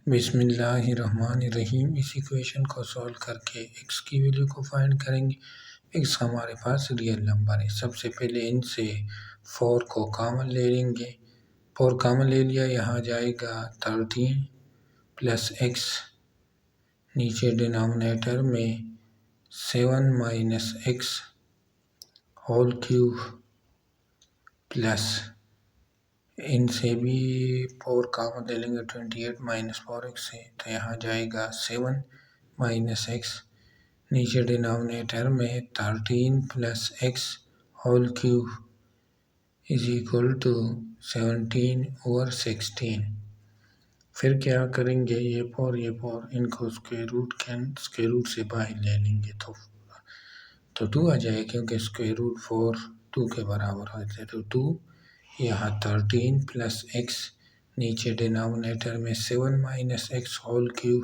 बिस्मिल्लाहिर्रहमानिर्रहीम। इस इक्वेशन को सॉल्व करके x की वैल्यू को फाइंड करेंगे। x हमारे पास रियल नंबर है। सबसे पहले इनसे 4 को कॉमन ले लेंगे। 4 कॉमन ले लिया, यहाँ जाएगा 13 प्लस x, नीचे डिनोमिनेटर में 7 minus x whole cube plus इनसे भी 4 कॉमन ले लेंगे। 28 माइनस 4x है तो यहाँ जाएगा 7 माइनस x, नीचे डिनोमिनेटर में 13 plus x whole cube is equal to 17/16। फिर क्या करेंगे, ये 4 इनको स्क्वायर रूट से बाहर ले लेंगे तो 2 आ जाएगा, क्योंकि स्क्वायर रूट 4 2 के बराबर होते हैं। तो 2 यहाँ 13 प्लस x, नीचे डिनोमिनेटर में 7 minus x whole cube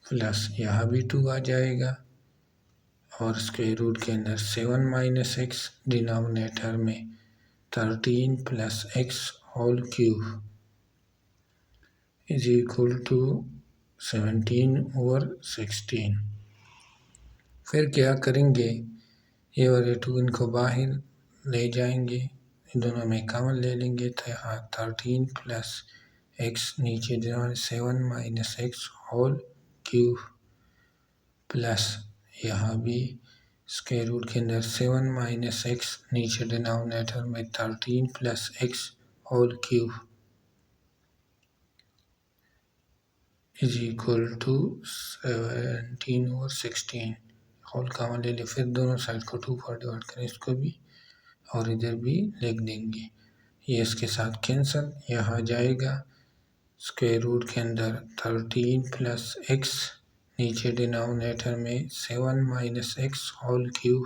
plus यहाँ भी 2 आ जाएगा, और स्क्वायर रूट के अंदर 7 माइनस x, डिनोमिनेटर में 13 plus x whole cube is equal to 17/16। फिर क्या करेंगे, ये और ये 2 इनको बाहर ले जाएंगे, दोनों में कॉमन ले लेंगे तो यहाँ 13 प्लस x, नीचे denominator 7 minus x whole cube plus यहाँ भी स्क्वायर रूट के अंदर 7 माइनस x, नीचे डिनोमिनेटर में 13 plus x whole cube is equal to 17/16। Whole common ले ले, फिर दोनों साइड को 2 पर डिवाइड करें, इसको भी और इधर भी लिख देंगे। ये इसके साथ कैंसल, यहाँ जाएगा स्क्वायर रूट के अंदर 13 प्लस x, नीचे डिनोमिनेटर में 7 minus x whole cube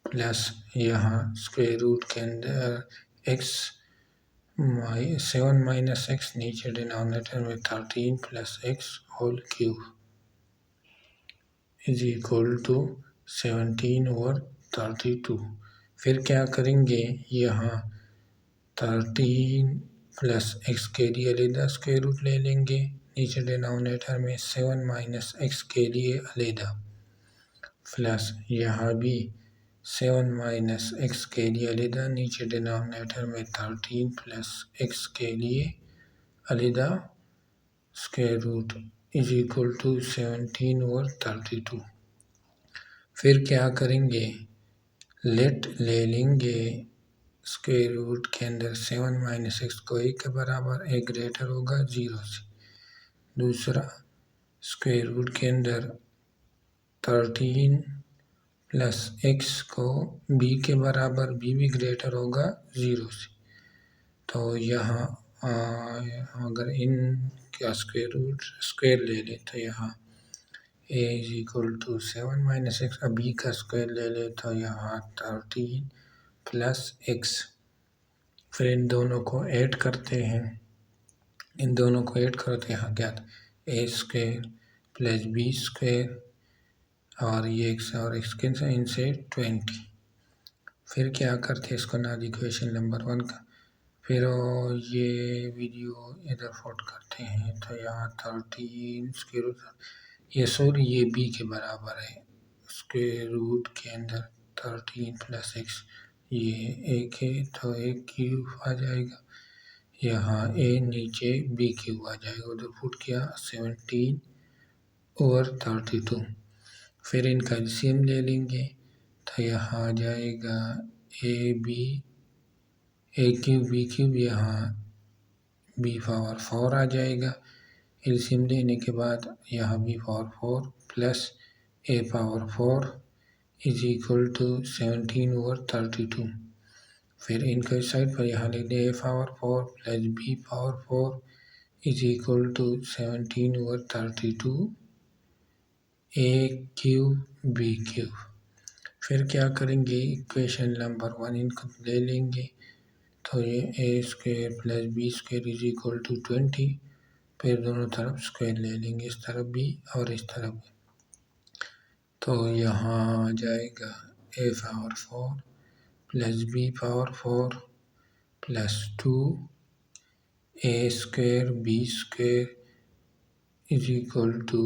plus यहाँ स्क्वायर रूट के अंदर 7 माइनस x, नीचे डिनोमिनेटर में 13 plus x whole cube is equal to 17/32। फिर क्या करेंगे, यहाँ 13 प्लस x के लिए अलग स्क्वायर रूट ले लेंगे, नीचे डिनोमिनेटर में 7 माइनस x के लिए अलग प्लस यहाँ भी 7 माइनस x के लिए अलग, नीचे डिनोमिनेटर में 13 प्लस x के लिए अलग square root is equal to 17/32। फिर क्या करेंगे, लेट ले लेंगे स्क्वायर रूट के अंदर 7 माइनस x को 1 के बराबर, 1 ग्रेटर होगा 0 से। दूसरा स्क्वायर रूट के अंदर 13 प्लस x को b के बराबर, b भी ग्रेटर होगा 0 से। तो यहाँ अगर इन का स्क्वायर ले ले तो यहाँ a is equal to 7 minus x, b का स्क्वायर ले ले तो यहाँ 13 प्लस x। फिर इन दोनों को ऐड करते हैं, इन दोनों को ऐड करो तो यहाँ क्या था, a square plus b square, और ये x और x कैंसिल, इनसे 20। फिर क्या करते हैं, इसको ना इक्वेशन नंबर 1 का, फिर ये वीडियो इधर फोल्ड करते हैं तो यहाँ 13 स्क्वायर रूट, ये b के बराबर है, स्क्वायर रूट के अंदर 13 प्लस x, ये 1 है तो 1 क्यूब आ जाएगा, यहाँ a नीचे b क्यूब आ जाएगा, उधर पुट किया 17/32। फिर इनका एलसीएम ले लेंगे तो यहाँ आ जाएगा a क्यूब b क्यूब, यहाँ b पावर 4 आ जाएगा। एलसीएम लेने के बाद यहाँ b power 4 plus a power 4 is equal to 17/32। फिर इनके साइड पर यहाँ लिख दें a power 4 plus b power 4 is equal to 17/32 a cube b cube. फिर क्या करेंगे, इक्वेशन नंबर 1 इनको ले लेंगे तो ये a square plus b square is equal to 20। फिर दोनों तरफ स्क्वायर ले लेंगे, इस तरफ भी और इस तरफ भी, तो यहाँ आ जाएगा a power 4 plus b power 4 plus 2 A square B square is equal to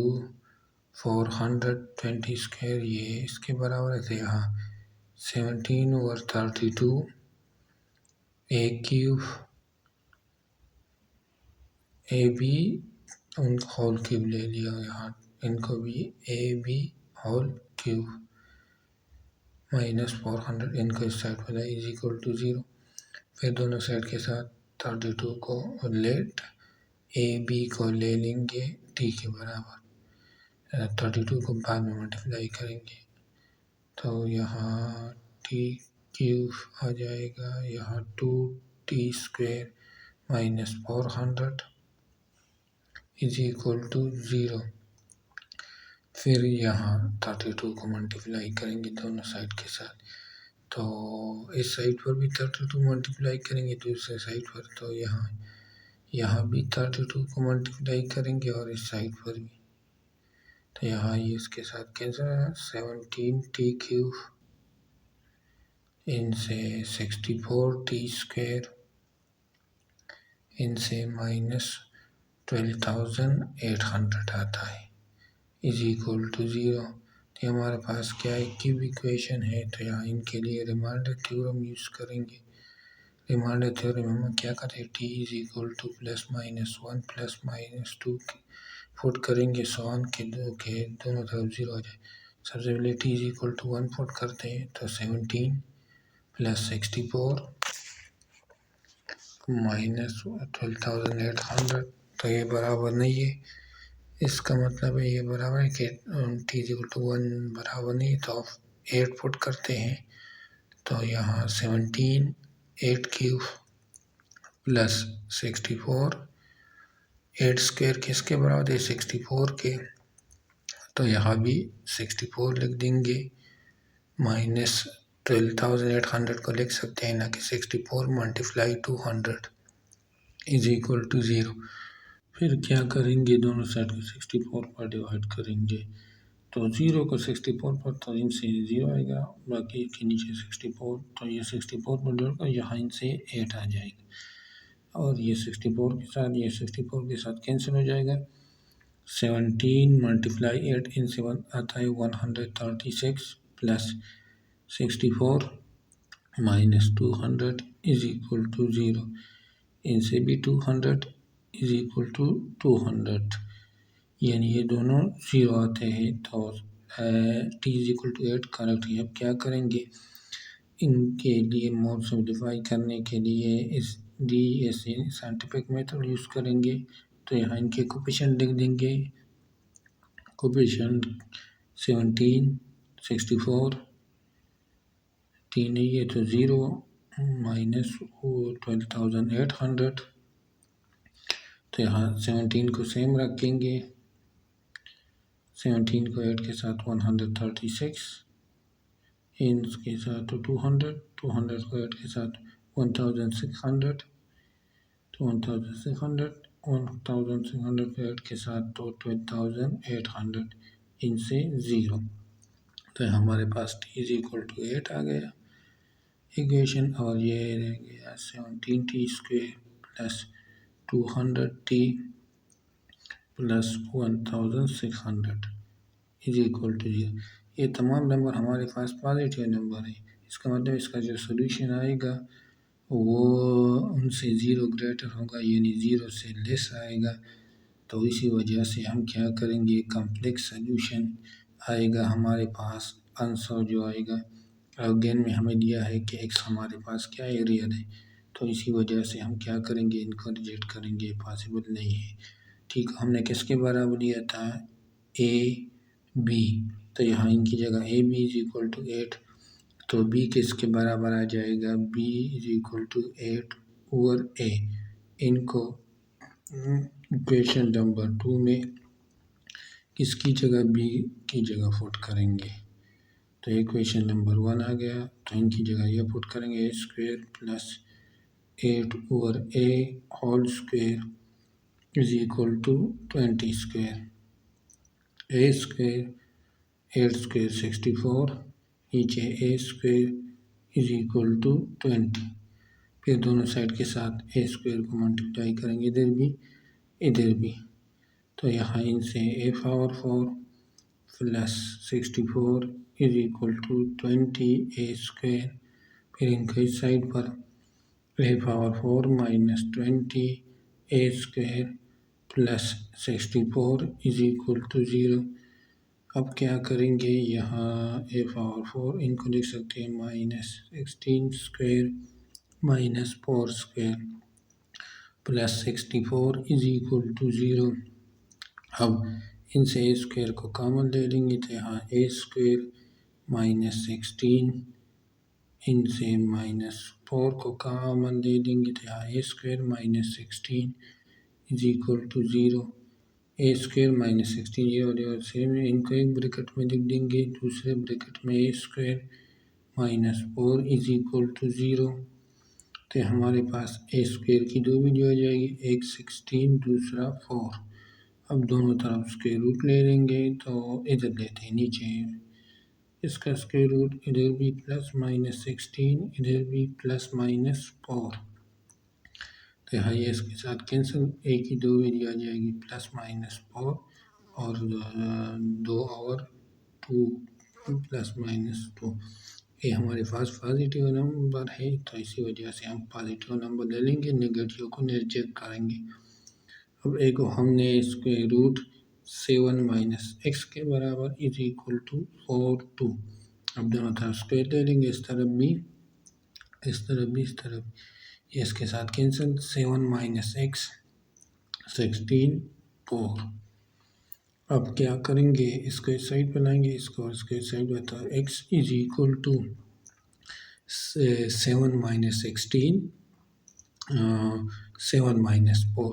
420 square, ये इसके बराबर है। तो यहाँ 17/32 ए क्यूब ए बी उनका होल क्यूब ले लिया, यहाँ इनको भी A B whole cube minus 400 इनको इस साइड पर इज इक्वल टू 0। फिर दोनों साइड के साथ 32 को लेट ए बी को ले लेंगे टी के बराबर, 32 को बाद में मल्टीप्लाई करेंगे तो यहाँ टी क्यूब आ जाएगा, यहाँ 2t square minus 400 is equal to 0। फिर यहाँ 32 को मल्टीप्लाई करेंगे दोनों साइड के साथ, तो इस साइड पर भी 32 मल्टीप्लाई करेंगे दूसरे साइड पर, तो यहाँ भी 32 को मल्टीप्लाई करेंगे और इस साइड पर भी, तो यहाँ ये इसके साथ कैंसिल है। 17t क्यूब इनसे 64t स्क्वायर इनसे माइनस 12,800 आता है इज इक्वल टू 0। तो हमारे पास क्या है, क्यूब इक्वेशन है, तो यहाँ इनके लिए रिमाइंडर थ्योरम यूज़ करेंगे। रिमाइंडर थ्योरम में क्या करते हैं, T is equal to +-1 +-2 put करेंगे, सॉन के दोनों तरफ 0 आ जाए। सबसे पहले T is equal to 1 put करते हैं, तो 17 + 64 माइनस 12,800, तो ये बराबर नहीं है। इसका मतलब है ये बराबर है कि टी इज इक्वल टू 1 बराबर नहीं है, तो 8 पुट करते हैं, तो यहाँ 17 8 क्यूब प्लस 64 8 स्क्वायर किसके बराबर है, 64 के, तो यहाँ भी 64 लिख देंगे, माइनस 12,800 को लिख सकते हैं ना कि 64 मल्टीप्लाई 200 इज इक्वल टू 0। फिर क्या करेंगे, दोनों साइड को 64 पर डिवाइड करेंगे, तो 0 को 64 पर, तो इनसे 0 आएगा, बाकी के नीचे 64, तो ये 64 पर जोड़कर यहाँ इनसे 8 आ जाएगा, और ये 64 के साथ ये 64 के साथ कैंसिल हो जाएगा। 17 मल्टीप्लाई 8 इनसे आता है 136 plus 64 minus 200 is equal to 0। इनसे भी 200 इज इक्वल टू 200, यानी ये दोनों 0 आते हैं, तो T is equal to 8 correct है। अब क्या करेंगे, इनके लिए मोड सिम्प्लीफाई करने के लिए इस साइंटिफिक मेथड यूज़ करेंगे, तो यहाँ इनके कोफिशिएंट लिख देंगे, कोफिशिएंट 17 64 3 नहीं है तो 0 माइनस 12,800, तो यहाँ 17 को सेम रखेंगे, 17 को 8 के साथ 136, इनके साथ तो 200 को 8 के साथ 1,600, तो 1,600 को 8 के साथ तो 12,800 इनसे 0, तो हमारे पास t इज इक्वल टू 8 आ गया इक्वेशन, और ये रह गया 17t square plus 200t plus 1,600 is equal to 0। ये तमाम नंबर हमारे पास पॉजिटिव नंबर है, इसका मतलब इसका जो सोल्यूशन आएगा वो उनसे 0 ग्रेटर होगा, यानी 0 से लेस आएगा, तो इसी वजह से हम क्या करेंगे, कम्प्लेक्स सोल्यूशन आएगा हमारे पास, आंसर जो आएगा। अगेन में हमें दिया है कि x हमारे पास क्या है, रियल है, तो इसी वजह से हम क्या करेंगे, इनको रिजेक्ट करेंगे, पॉसिबल नहीं है। ठीक, हमने किसके बराबर लिया था, ए बी, तो यहाँ इनकी जगह A B is equal to 8, तो बी किसके बराबर आ जाएगा, B is equal to 8 over A. इनको इक्वेशन नंबर 2 में किसकी जगह, बी की जगह पुट करेंगे, तो इक्वेशन नंबर 1 आ गया, तो इनकी जगह ये पुट करेंगे, A square plus 8 over A whole square is equal to 20 square, A square 8 square 64, नीचे A square is equal to 20, फिर दोनों साइड के साथ ए स्क्वायर को मल्टीप्लाई करेंगे, इधर भी। तो यहाँ इनसे a power 4 plus 64 is equal to 20 a square. फिर इनके इस साइड पर a power 4 minus 20 a square plus 64 is equal to 0। अब क्या करेंगे, यहाँ a पावर 4 इनको लिख सकते हैं minus 16 square minus 4 square plus 64 is equal to 0। अब इनसे ए स्क्वायर को कॉमन ले लेंगे तो यहाँ ए स्क्वायर माइनस 16, इनसे माइनस 4 को कॉमन ले लेंगे तो यहाँ A square minus 16 is equal to 0। A square minus 16 ये और सेम, इनको एक ब्रैकेट में लिख देंगे, दूसरे ब्रैकेट में A square minus 4 is equal to 0। तो हमारे पास ए स्क्वायर की दो वैल्यू आ जाएगी, एक 16 दूसरा 4। अब दोनों तरफ स्क्वायर रूट ले लेंगे, तो इधर लेते हैं नीचे इसका स्क्वायर रूट, इधर भी प्लस माइनस 16 इधर भी प्लस माइनस 4। तो यहाँ ये इसके साथ कैंसिल, ए की दो वैल्यू आ जाएगी प्लस माइनस 4 और 2 और 2 प्लस माइनस 2। ये हमारे पास पॉजिटिव नंबर है, तो इसी वजह से हम पॉजिटिव नंबर ले लेंगे, नेगेटिव को रिजेक्ट करेंगे। अब ए को हमने स्क्वायर रूट 7 माइनस एक्स के बराबर इज इक्वल टू 4 2। अब दोनों तरफ स्क्वायर ले लेंगे, इस तरफ भी इस तरफ भी इस तरफ, ये इसके साथ कैंसिल, 7 माइनस एक्स 16 4। अब क्या करेंगे, इसको इस साइड पर लाएंगे, इसको इसको इस साइड पर, तो x is equal to 7 minus 16 7 minus 4,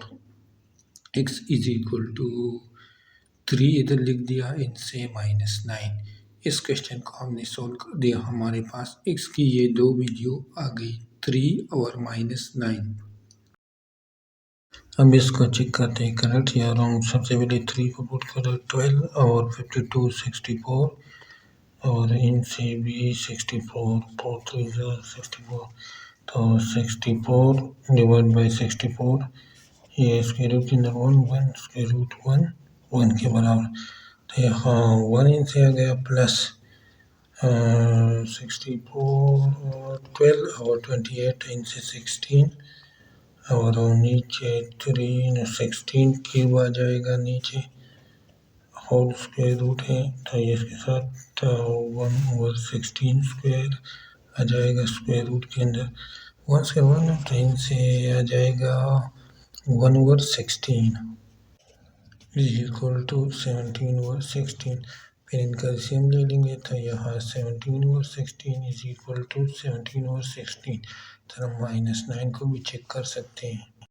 x is equal to 3 इधर लिख दिया, इनसे माइनस 9। इस क्वेश्चन को हमने सॉल्व कर दिया, हमारे पास x की ये दो वैल्यू आ गई, 3 और माइनस 9। अब इसको चेक करते हैं करेक्ट या रॉन्ग। सबसे पहले 3 को पुट करो, 12 और 52 64 और इनसे भी 64, 4 3 64, तो 64 डिवाइड बाई 64, ये स्क्वायर रूट के अंदर 1 स्क्वायर रूट 1 के बराबर। तो यहाँ 1 इनसे आ गया प्लस 64 और 12 और 28 इनसे 16 और नीचे 3 16 क्यूब आ जाएगा, नीचे होल स्क्वायर रूट है, तो ये इसके साथ 1/16 स्क्वायर आ जाएगा स्क्वायर रूट के अंदर, 1 से 1 तो इनसे आ जाएगा 1/16 इज इक्वल टू 17/16। फिर इनका एलसीएम ले लेंगे, तो यहाँ 17/16 इज इक्वल टू 17/16। तो हम -9 को भी चेक कर सकते हैं।